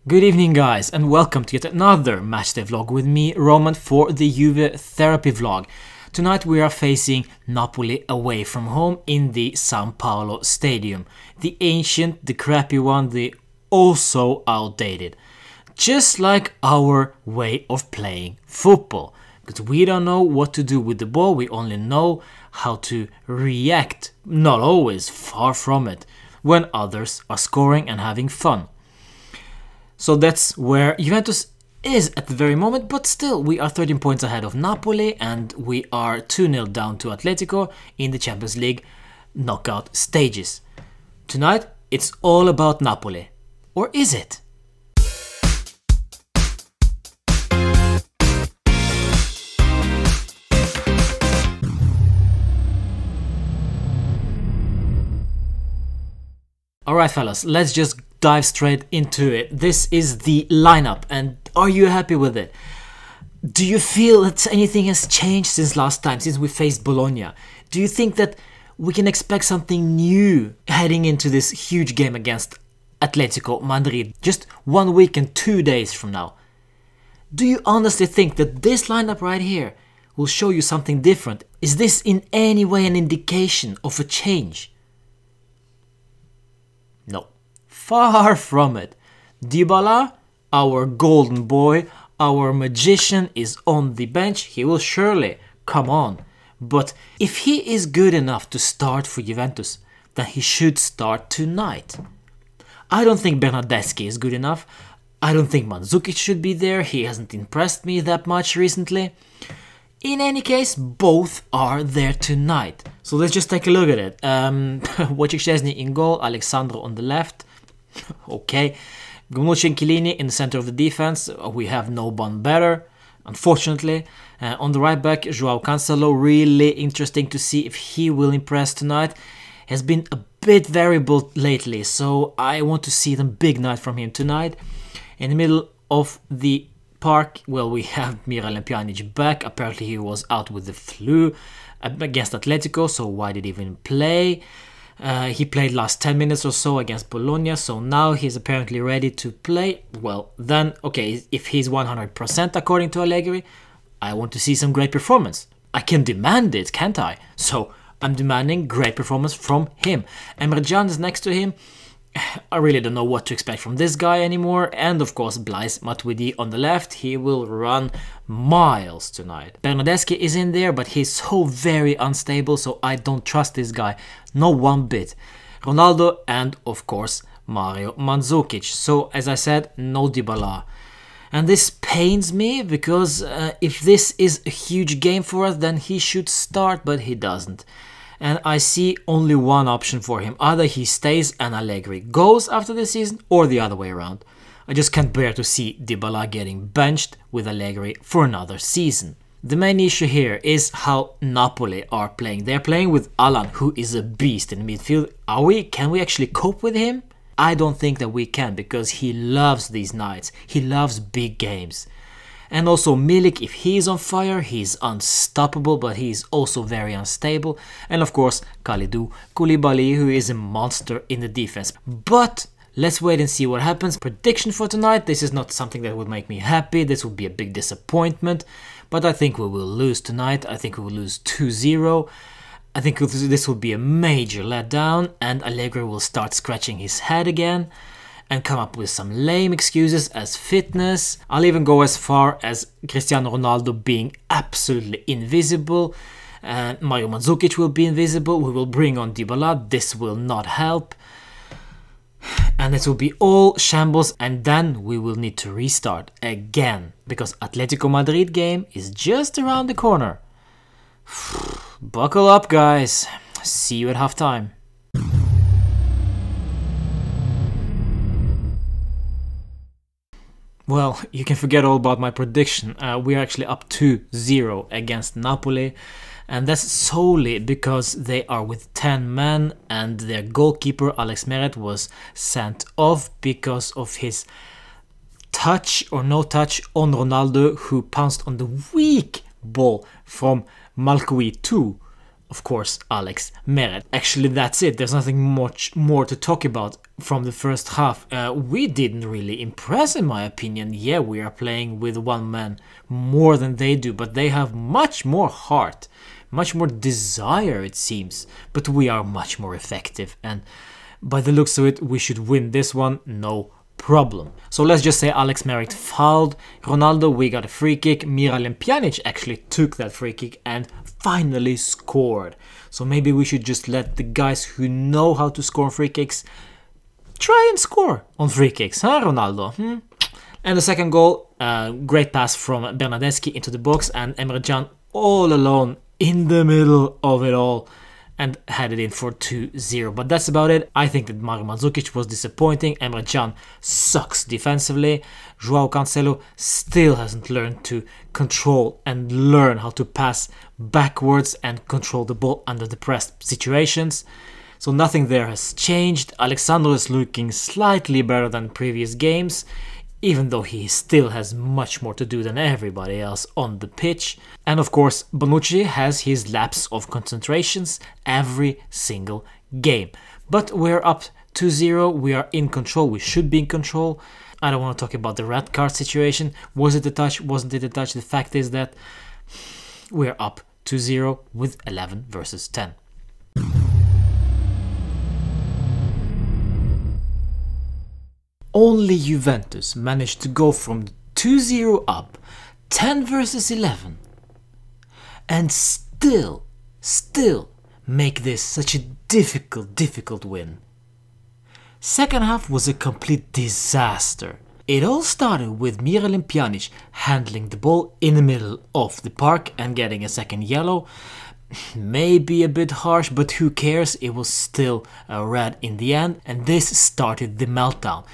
Good evening guys and welcome to yet another Matchday vlog with me, Roman, for the Juve therapy vlog. Tonight we are facing Napoli away from home in the São Paulo stadium. The ancient, the crappy one, the also outdated. Just like our way of playing football. Because we don't know what to do with the ball, we only know how to react, not always, far from it, when others are scoring and having fun. So that's where Juventus is at the very moment, but still we are 13 points ahead of Napoli and we are 2-0 down to Atletico in the Champions League knockout stages. Tonight it's all about Napoli. Or is it? Alright fellas, let's just dive straight into it. This is the lineup and are you happy with it? Do you feel that anything has changed since last time, since we faced Bologna? Do you think that we can expect something new heading into this huge game against Atletico Madrid just 1 week and 2 days from now? Do you honestly think that this lineup right here will show you something different? Is this in any way an indication of a change? No, far from it. Dybala, our golden boy, our magician, is on the bench. He will surely come on. But if he is good enough to start for Juventus, then he should start tonight. I don't think Bernardeschi is good enough. I don't think Mandzukic should be there. He hasn't impressed me that much recently. In any case, both are there tonight. So let's just take a look at it. Wojciech Szczesny in goal, Alexandro on the left. Okay. Bonucci and Chiellini in the center of the defense. We have no one better, unfortunately. On the right back, Joao Cancelo. Really interesting to see if he will impress tonight. Has been a bit variable lately, so I want to see the big night from him tonight. In the middle of the park, well, we have Miralem Pjanic back. Apparently he was out with the flu against Atletico, so why did he even play? He played last 10 minutes or so against Bologna, so now he's apparently ready to play. Well, then, okay, if he's 100% according to Allegri, I want to see some great performance. I can demand it, can't I? So I'm demanding great performance from him. Emre Can is next to him. I really don't know what to expect from this guy anymore. And of course, Blaise Matuidi on the left. He will run miles tonight. Bernardeschi is in there, but he's so very unstable, so I don't trust this guy. No one bit. Ronaldo and of course, Mario Mandzukic. So as I said, no Dybala. And this pains me because if this is a huge game for us, then he should start, but he doesn't. And I see only one option for him. Either he stays and Allegri goes after the season, or the other way around. I just can't bear to see Dybala getting benched with Allegri for another season. The main issue here is how Napoli are playing. They're playing with Alan, who is a beast in midfield. Can we actually cope with him? I don't think that we can, because he loves these nights. He loves big games. And also Milik, if he's on fire, he's unstoppable, but he's also very unstable. And of course, Kalidou Koulibaly, who is a monster in the defense. But let's wait and see what happens. Prediction for tonight, this is not something that would make me happy. This would be a big disappointment. But I think we will lose tonight. I think we will lose 2-0. I think this will be a major letdown, and Allegri will start scratching his head again and come up with some lame excuses as fitness. I'll even go as far as Cristiano Ronaldo being absolutely invisible. Mario Mandzukic will be invisible. We will bring on Dybala. This will not help. And it will be all shambles, and then we will need to restart again. Because Atletico Madrid game is just around the corner. Buckle up, guys. See you at halftime. Well, you can forget all about my prediction. We are actually up 2-0 against Napoli, and that's solely because they are with 10 men and their goalkeeper Alex Meret was sent off because of his touch or no touch on Ronaldo, who pounced on the weak ball from Malcuit 2. of course, Alex Meret. Actually, that's it. There's nothing much more to talk about from the first half. We didn't really impress, in my opinion. Yeah, we are playing with one man more than they do, but they have much more heart, much more desire, it seems. But we are much more effective, and by the looks of it, we should win this one, no problem. So let's just say Alex Meret fouled Ronaldo, we got a free kick. Miralem Pjanic actually took that free kick and finally scored. So maybe we should just let the guys who know how to score on free kicks try and score on free kicks, huh, Ronaldo? And the second goal, great pass from Bernadeschi into the box, and Emre Can all alone in the middle of it all and had it in for 2-0. But that's about it. I think that Mario Mandzukic was disappointing. Emre Can sucks defensively. Joao Cancelo still hasn't learned to control and learn how to pass backwards and control the ball under the pressed situations. So nothing there has changed. Alexandro is looking slightly better than previous games, even though he still has much more to do than everybody else on the pitch. And of course, Bonucci has his lapse of concentrations every single game. But we're up 2-0, we are in control, we should be in control. I don't want to talk about the red card situation. Was it a touch? Wasn't it a touch? The fact is that we're up 2-0 with 11 versus 10. Only Juventus managed to go from 2-0 up, 10 versus 11, and still make this such a difficult win. Second half was a complete disaster. It all started with Miralem Pjanic handling the ball in the middle of the park and getting a second yellow. Maybe a bit harsh, but who cares, it was still a red in the end, and this started the meltdown.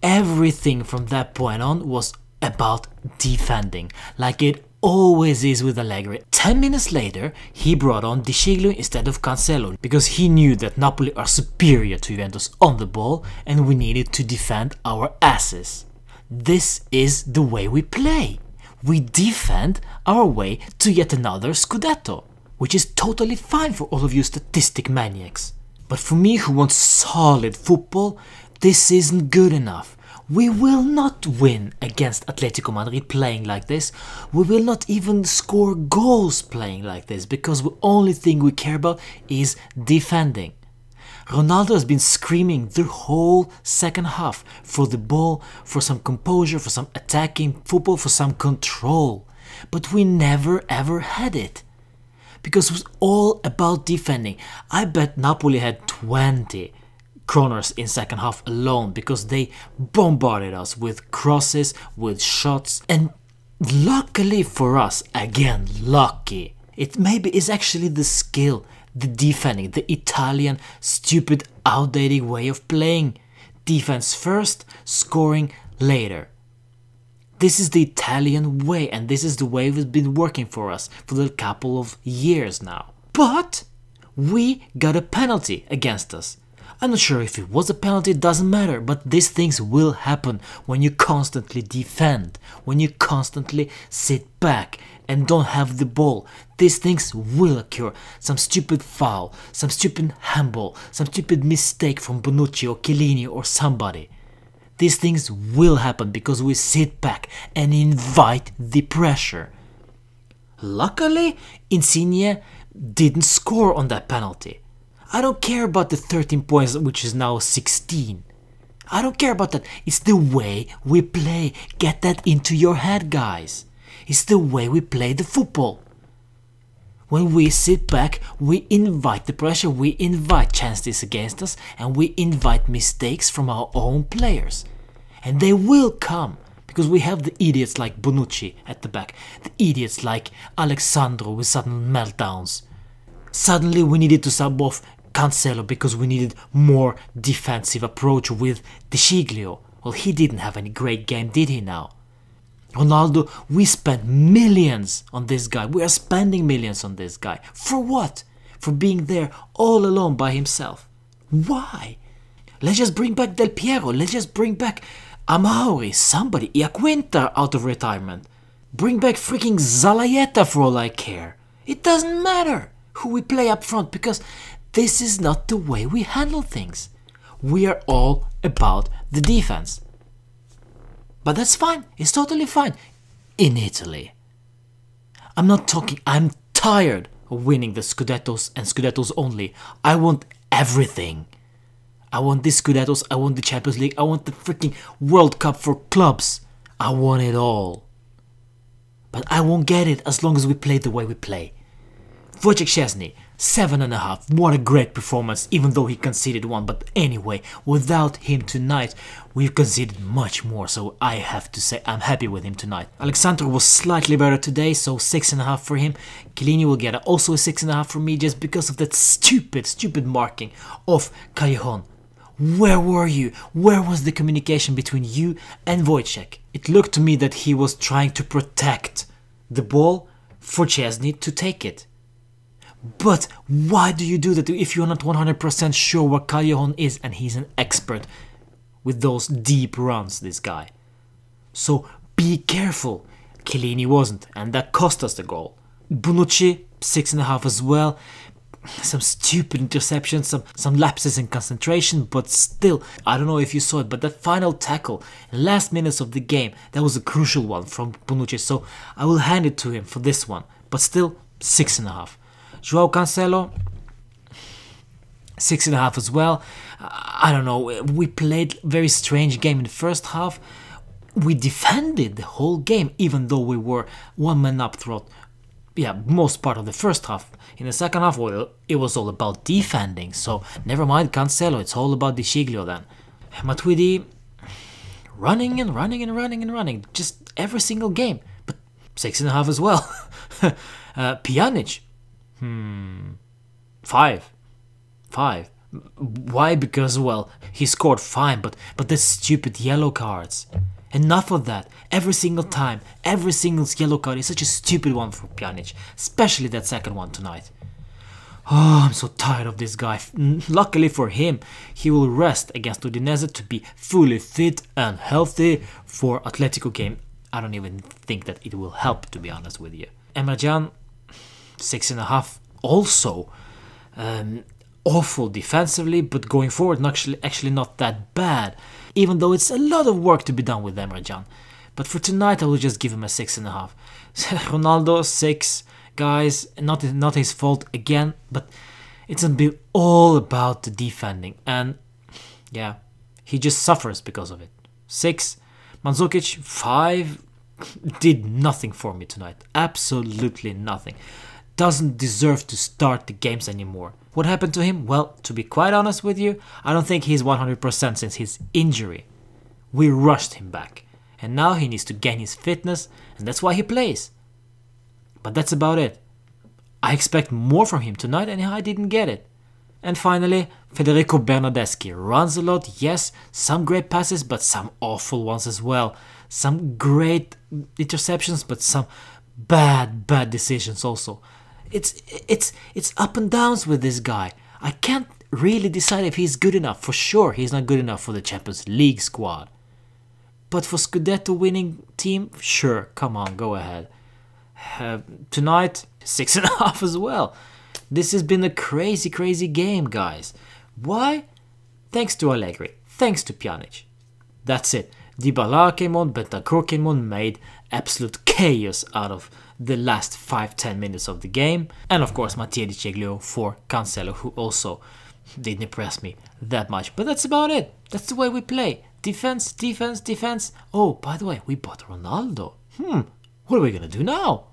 Everything from that point on was about defending, like it always is with Allegri. 10 minutes later, he brought on De Sciglio instead of Cancelo, because he knew that Napoli are superior to Juventus on the ball and we needed to defend our asses. This is the way we play. We defend our way to yet another Scudetto, which is totally fine for all of you statistic maniacs. But for me, who wants solid football, this isn't good enough. We will not win against Atletico Madrid playing like this. We will not even score goals playing like this, because the only thing we care about is defending. Ronaldo has been screaming the whole second half for the ball, for some composure, for some attacking football, for some control. But we never ever had it, because it was all about defending. I bet Napoli had 20 corners in second half alone, because they bombarded us with crosses, with shots, and luckily for us, again lucky, it maybe is actually the skill, the defending, the Italian stupid outdated way of playing. Defense first, scoring later. This is the Italian way, and this is the way it's been working for us for a couple of years now. But we got a penalty against us. I'm not sure if it was a penalty, it doesn't matter, but these things will happen when you constantly defend, when you constantly sit back and don't have the ball. These things will occur. Some stupid foul, some stupid handball, some stupid mistake from Bonucci or Chiellini or somebody. These things will happen because we sit back and invite the pressure. Luckily, Insigne didn't score on that penalty. I don't care about the 13 points, which is now 16. I don't care about that. It's the way we play. Get that into your head, guys. It's the way we play the football. When we sit back, we invite the pressure, we invite chances against us, and we invite mistakes from our own players. And they will come, because we have the idiots like Bonucci at the back, the idiots like Alexandro with sudden meltdowns. Suddenly we needed to sub off Cancelo because we needed more defensive approach with De Sciglio. Well, he didn't have any great game, did he now? Ronaldo, we spent millions on this guy. We are spending millions on this guy. For what? For being there all alone by himself. Why? Let's just bring back Del Piero. Let's just bring back Amauri, somebody, Iaquinta out of retirement. Bring back freaking Zalaeta for all I care. It doesn't matter. who we play up front, because this is not the way we handle things. We are all about the defense. But that's fine. It's totally fine. In Italy. I'm not talking. I'm tired of winning the Scudettos and Scudettos only. I want everything. I want the Scudettos. I want the Champions League. I want the freaking World Cup for clubs. I want it all. But I won't get it as long as we play the way we play. Wojciech Szczesny, 7.5. What a great performance, even though he conceded one. But anyway, without him tonight, we've conceded much more. So I have to say I'm happy with him tonight. Alexander was slightly better today, so 6.5 for him. Chiellini will get also a 6.5 from me just because of that stupid marking of Callejon. Where were you? Where was the communication between you and Wojciech? It looked to me that he was trying to protect the ball for Szczesny to take it. But why do you do that if you're not 100% sure what Callejon is? And he's an expert with those deep runs, this guy. So be careful. Chiellini wasn't, and that cost us the goal. Bonucci, 6.5 as well. Some stupid interceptions, some lapses in concentration, but still, I don't know if you saw it, but that final tackle in the last minutes of the game, that was a crucial one from Bonucci, so I will hand it to him for this one, but still 6.5. Joao Cancelo, 6.5 as well. I don't know, we played a very strange game in the first half. We defended the whole game, even though we were one man up throughout most part of the first half. In the second half, well, it was all about defending, so never mind Cancelo, it's all about Di Sciglio then. Matuidi, running and running, just every single game, but 6.5 as well. Pjanic, 5. Why? Because, well, he scored fine, but the stupid yellow cards. Enough of that. Every single time, every single yellow card is such a stupid one for Pjanic, especially that second one tonight. Oh, I'm so tired of this guy. Luckily for him, he will rest against Udinese to be fully fit and healthy for Atletico game. I don't even think that it will help, to be honest with you. Emre Can, 6.5 also. Awful defensively, but going forward, actually not that bad. Even though it's a lot of work to be done with Emre Can. But for tonight, I will just give him a 6.5. Ronaldo, 6. Guys, not his fault again, but it's all about the defending. And yeah, he just suffers because of it. 6. Mandzukic, 5. Did nothing for me tonight. Absolutely nothing. Doesn't deserve to start the games anymore. What happened to him? Well, to be quite honest with you, I don't think he's 100% since his injury. We rushed him back. And now he needs to gain his fitness, and that's why he plays. But that's about it. I expect more from him tonight, and I didn't get it. And finally, Federico Bernardeschi runs a lot, yes, some great passes, but some awful ones as well. Some great interceptions, but some bad decisions also. It's up and downs with this guy. I can't really decide if he's good enough. For sure, he's not good enough for the Champions League squad. But for Scudetto winning team, sure, come on, go ahead. Tonight, 6.5 as well. This has been a crazy game, guys. Why? Thanks to Allegri. Thanks to Pjanic. That's it. Dybala came on, Bentancur came on, made absolute chaos out of the last 5-10 minutes of the game. And of course, Mattia Di Sciglio for Cancelo, who also didn't impress me that much. But that's about it. That's the way we play. Defense. Oh, by the way, we bought Ronaldo. What are we gonna do now?